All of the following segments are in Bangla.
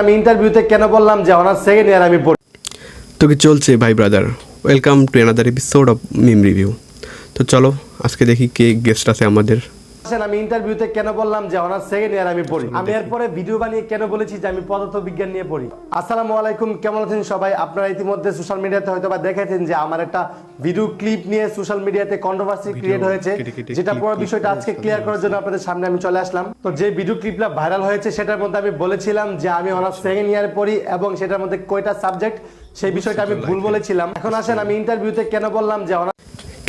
আমি ইন্টারভিউতে কেন বললাম যে অনার্স সেকেন্ড ইয়ার আমি পড়ি। তো কি চলছে ভাই brother, welcome to another episode of meme review. তো চলো আজকে দেখি কে গেস্ট আছে আমাদের। আমি ইন্টারভিউতে কেন বললাম যে অনার্স সেকেন্ড ইয়ার আমি পড়ি। আমি এরপরে ভিডিও বানিয়ে কেন বলেছি যে আমি পদার্থ বিজ্ঞান নিয়ে পড়ি। আসসালামু আলাইকুম, কেমন আছেন সবাই? আপনারা ইতিমধ্যে সোশ্যাল মিডিয়াতে হয়তো বা দেখেছেন যে আমার একটা ভিডিও ক্লিপ নিয়ে সোশ্যাল মিডিয়াতে কন্ট্রোভার্সি ক্রিয়েট হয়েছে, যেটা পুরো বিষয়টা আজকে ক্লিয়ার করার জন্য আপনাদের সামনে আমি চলে আসলাম। তো যে ভিডিও ক্লিপটা ভাইরাল হয়েছে সেটার মধ্যে আমি বলেছিলাম যে আমি অনার্স সেকেন্ড ইয়ারে পড়ি এবং সেটার মধ্যে কয়টা সাবজেক্ট, সেই বিষয়টা আমি ভুল বলেছিলাম। এখন আসেন আমি ইন্টারভিউতে কেন বললাম যে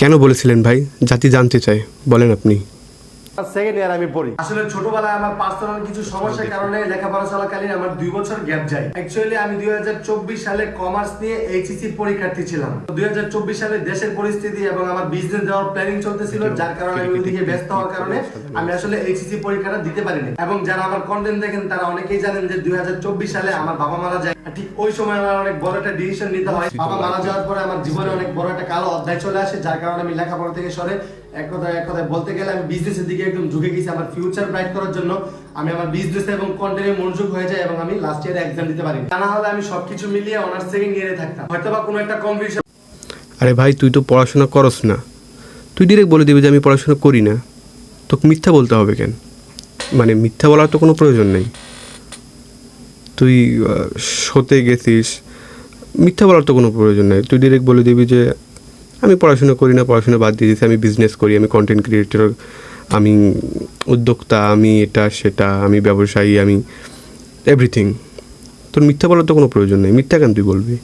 কেন বলেছিলেন ভাই? জাতি জানতে চাই, বলেন আপনি। সেকেন্ড ইয়ার আমি পড়ি। আসলে ছোটবেলায় আমার পার্সোনাল কিছু সমস্যার কারণে লেখাপড়া চলাকালীন আমার 2 বছর গ্যাপ যায়। অ্যাকচুয়ালি আমি 2024 সালে কমার্স নিয়ে এইচএসসি পরীক্ষার্থী ছিলাম। 2024 সালে দেশের পরিস্থিতি এবং আমার বিজনেস দেওয়ার প্ল্যানিং চলতেছিল, যার কারণে আমি ওইদিকে ব্যস্ত হওয়ার কারণে আমি আসলে এইচএসসি পরীক্ষাটা দিতে পারিনি। এবং যারা আমার কন্টেন্ট দেখেন তারা অনেকেই জানেন যে 2024 সালে আমার বাবা মারা যায়। ঠিক ওই সময় আমার অনেক বড় একটা ডিসিশন নিতে হয়। বাবা মারা যাওয়ার পরে আমার জীবনে অনেক বড় একটা কালো অধ্যায় চলে আসে, যার কারণে আমি লেখাপড়া থেকে সরে এক কথায় বলতে গেলে আমি বিজনেসের দিকে একদম ঝুঁকে গেছি। আমার ফিউচার ব্রাইট করার জন্য আমি আমার বিজনেস এবং কন্টেন্টে মনোযোগ হয়ে যায় এবং আমি লাস্ট ইয়ারে এক্সাম দিতে পারি। তা না হলে আমি সবকিছু মিলিয়ে অনার্স সেকেন্ড ইয়ারে থাকতাম, হয়তোবা কোনো একটা কম্পিটিশন। আরে ভাই, তুই তো পড়াশোনা করস না, তুই ডিরেক্ট বলে দিবি যে আমি পড়াশোনা করি না। তোকে মিথ্যা বলতে হবে কেন? মানে মিথ্যা বলার তো কোনো প্রয়োজন নেই। তুই শোতে গেছিস, মিথ্যা বলার তো কোনো প্রয়োজন নেই। তুই ডিরেক্ট বলে দিবি যে আমি পড়াশোনা করি না, পড়াশোনা বাদ দিয়ে দিয়েছি, আমি বিজনেস করি, আমি কন্টেন্ট ক্রিয়েটর, আমি উদ্যোক্তা, আমি এটা সেটা, আমি ব্যবসায়ী, আমি এভরিথিং। তোর মিথ্যা বলার তো কোনো প্রয়োজন নেই। মিথ্যা কেন তুই বলবি?